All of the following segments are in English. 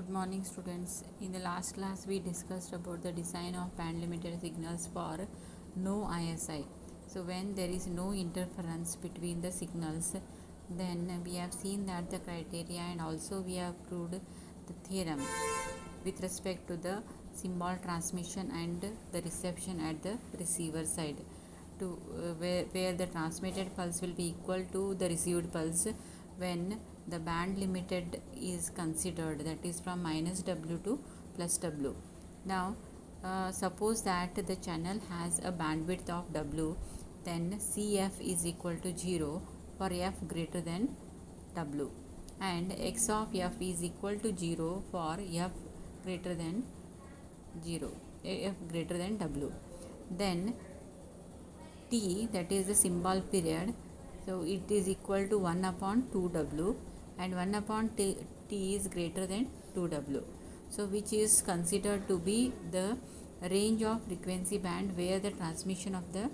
Good morning, students. In the last class we discussed about the design of band limited signals for no ISI. So when there is no interference between the signals, then we have seen that the criteria, and also we have proved the theorem with respect to the symbol transmission and the reception at the receiver side, to where the transmitted pulse will be equal to the received pulse when the band limited is considered, that is from minus W to plus W. Now suppose that the channel has a bandwidth of W, then Cf is equal to 0 for f greater than W, and x of f is equal to 0 for f greater than 0, f greater than W. Then T, that is the symbol period, so it is equal to 1 upon 2W, and 1 upon t is greater than 2W. So which is considered to be the range of frequency band where the transmission of the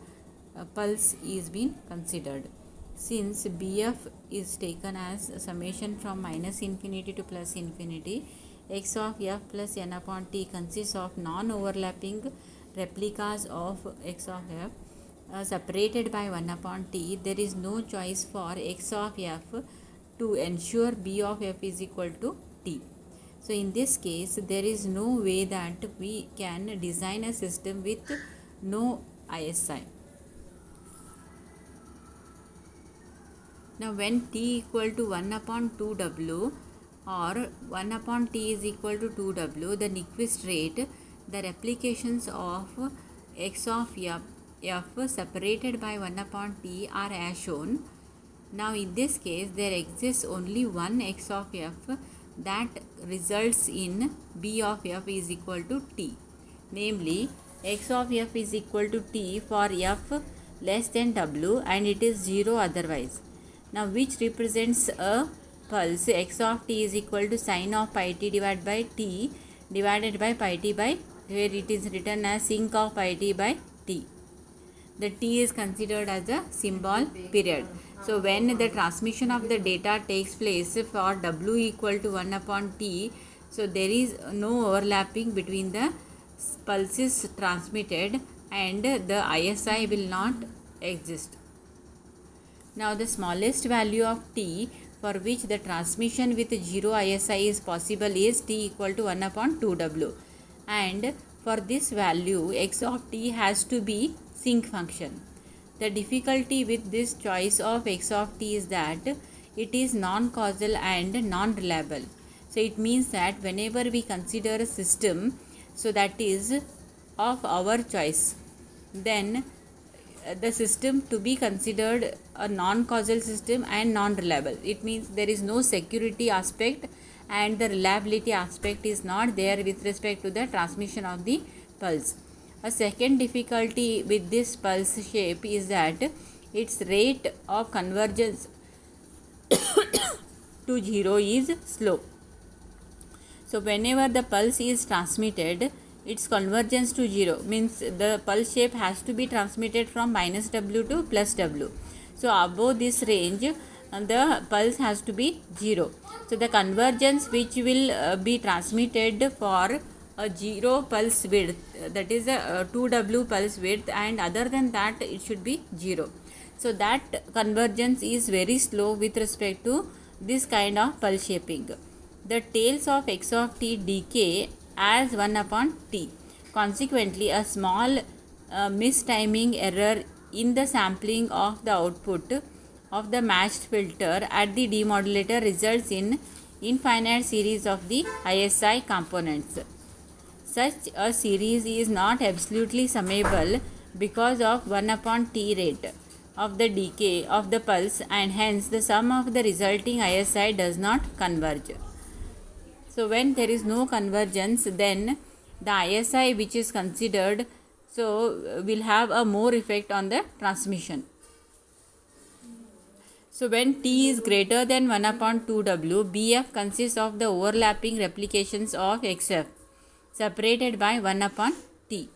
pulse is being considered. Since BF is taken as summation from minus infinity to plus infinity, x of f plus n upon t consists of non-overlapping replicas of x of f separated by 1 upon t. There is no choice for x of f to ensure b of f is equal to t. So in this case, there is no way that we can design a system with no ISI. Now when t equal to 1 upon 2W or 1 upon t is equal to 2W, the Nyquist rate, the replications of x of f separated by 1 upon t are as shown. Now in this case, there exists only one x of f that results in b of f is equal to t. Namely, x of f is equal to t for f less than W, and it is 0 otherwise. Now which represents a pulse x of t is equal to sine of pi t divided by t divided by pi t by, where it is written as sinc of pi t by t. The t is considered as a symbol period. So when the transmission of the data takes place for W equal to 1 upon t, so there is no overlapping between the pulses transmitted, and the ISI will not exist. Now the smallest value of t for which the transmission with 0 ISI is possible is t equal to 1 upon 2W, and for this value x of t has to be sinc function. The difficulty with this choice of x of t is that it is non-causal and non-reliable. So it means that whenever we consider a system, so that is of our choice, then the system to be considered a non-causal system and non-reliable. It means there is no security aspect, and the reliability aspect is not there with respect to the transmission of the pulse. A second difficulty with this pulse shape is that its rate of convergence to 0 is slow. So whenever the pulse is transmitted, its convergence to 0 means the pulse shape has to be transmitted from minus W to plus W. So above this range, the pulse has to be 0. So the convergence which will be transmitted for a 0 pulse width, that is a 2W pulse width, and other than that it should be 0. So that convergence is very slow with respect to this kind of pulse shaping. The tails of x of t decay as 1 upon t. Consequently, a small mistiming error in the sampling of the output of the matched filter at the demodulator results in infinite series of the ISI components. Such a series is not absolutely summable because of 1 upon t rate of the decay of the pulse, and hence the sum of the resulting ISI does not converge. So when there is no convergence, then the ISI which is considered will have a more effect on the transmission. So when t is greater than 1 upon 2W, BF consists of the overlapping replications of XF separated by 1 upon t.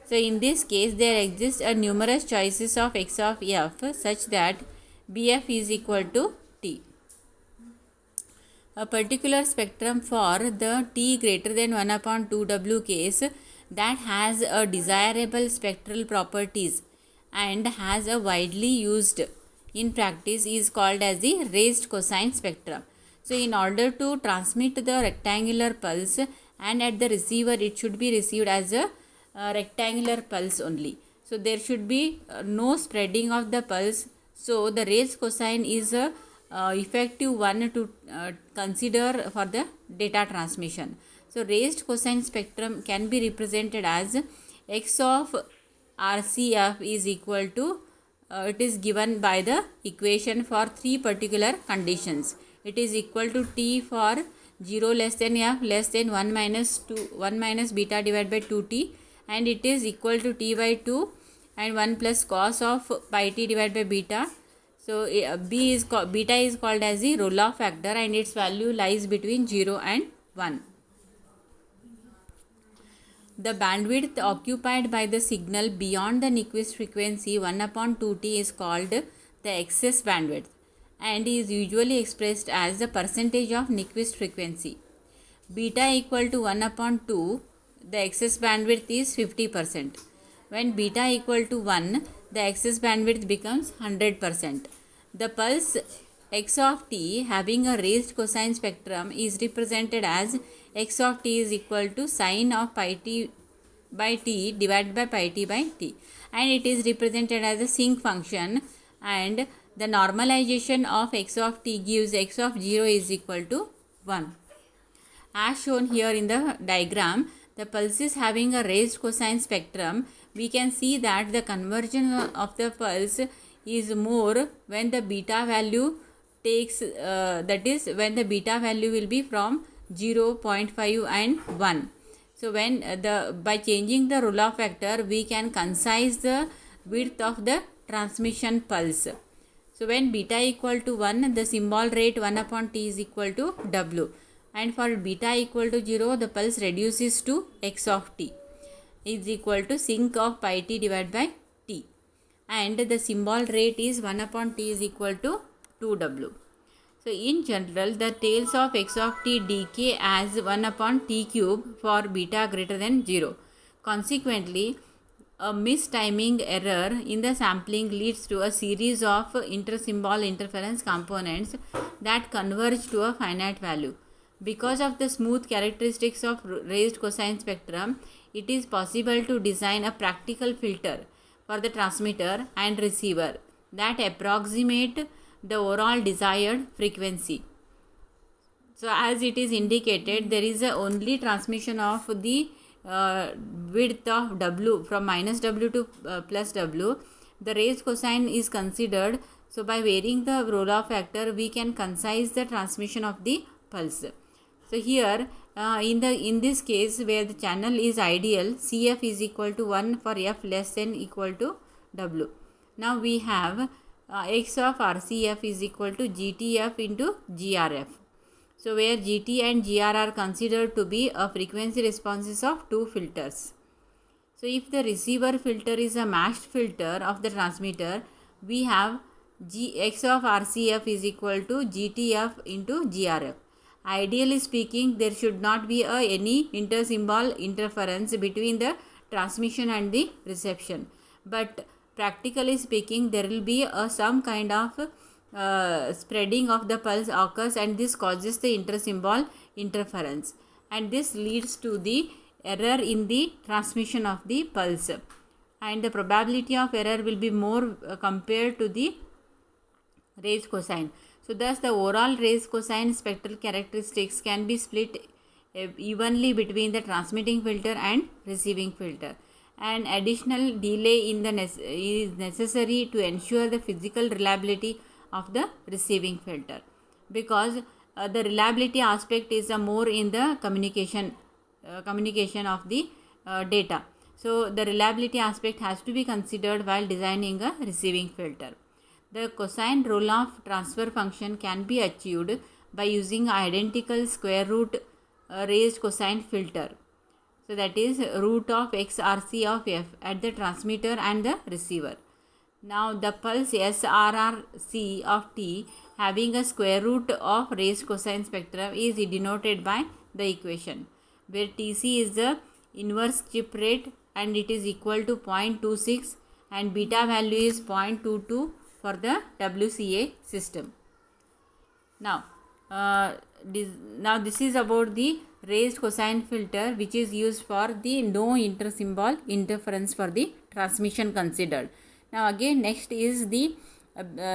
So in this case, there exists a numerous choices of x of f such that BF is equal to t. a particular spectrum for the t greater than 1 upon 2w case that has a desirable spectral properties and has a widely used in practice is called as the raised cosine spectrum. So in order to transmit the rectangular pulse and at the receiver it should be received as a rectangular pulse only. So there should be no spreading of the pulse. So the raised cosine is a effective one to consider for the data transmission. So raised cosine spectrum can be represented as x of RCF is equal to it is given by the equation for three particular conditions. It is equal to t for 0 less than f less than 1 minus beta divided by 2t, and it is equal to t by 2 and 1 plus cos of pi t divided by beta. So beta is called as the roll-off factor and its value lies between 0 and 1. The bandwidth occupied by the signal beyond the Nyquist frequency 1 upon 2t is called the excess bandwidth and is usually expressed as the percentage of Nyquist frequency. Beta equal to 1 upon 2, the excess bandwidth is 50%. When beta equal to 1, the excess bandwidth becomes 100%. The pulse x of t having a raised cosine spectrum is represented as x of t is equal to sine of pi t by t divided by pi t by t, and it is represented as a sinc function, and the normalization of x of t gives x of 0 is equal to 1. As shown here in the diagram, the pulses having a raised cosine spectrum, we can see that the conversion of the pulse is more when the beta value takes that is when the beta value will be from 0, 0.5 and 1. So when by changing the roll-off factor, we can concise the width of the transmission pulse. So when beta equal to 1, the symbol rate 1 upon t is equal to w, and for beta equal to 0, the pulse reduces to x of t is equal to sinc of pi t divided by t, and the symbol rate is 1 upon t is equal to 2w. So in general, the tails of x of t decay as 1 upon t cube for beta greater than 0. Consequently, a mistiming error in the sampling leads to a series of intersymbol interference components that converge to a finite value. Because of the smooth characteristics of raised cosine spectrum, it is possible to design a practical filter for the transmitter and receiver that approximate the overall desired frequency. So as it is indicated, there is a only transmission of the width of w from minus w to plus w. The raised cosine is considered. So by varying the roll-off factor, we can concise the transmission of the pulse. So here in this case where the channel is ideal, CF is equal to 1 for f less than equal to w. Now we have x of RCF is equal to GTF into GRF. So where GT and GR are considered to be a frequency responses of two filters. So if the receiver filter is a matched filter of the transmitter, we have x of RCF is equal to GTF into GRF. Ideally speaking, there should not be any intersymbol interference between the transmission and the reception. But practically speaking, there will be some kind of spreading of the pulse occurs, and this causes the intersymbol interference, and this leads to the error in the transmission of the pulse, and the probability of error will be more compared to the raised cosine. So thus the overall raised cosine spectral characteristics can be split evenly between the transmitting filter and receiving filter. An additional delay in the is necessary to ensure the physical reliability of the receiving filter, because the reliability aspect is more in the communication of the data. So the reliability aspect has to be considered while designing a receiving filter. The cosine roll-off transfer function can be achieved by using identical square root raised cosine filter. So that is root of x RC of f at the transmitter and the receiver. Now the pulse SRRC of t having a square root of raised cosine spectrum is denoted by the equation, where Tc is the inverse chip rate and it is equal to 0.26 and beta value is 0.22 for the WCA system. Now this is about the raised cosine filter, which is used for the no intersymbol interference for the transmission considered. Now again, next is the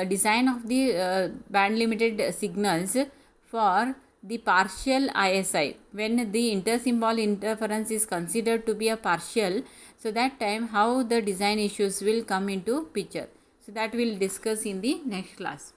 design of the band limited signals for the partial ISI. When the intersymbol interference is considered to be a partial, so that time how the design issues will come into picture. So that we will discuss in the next class.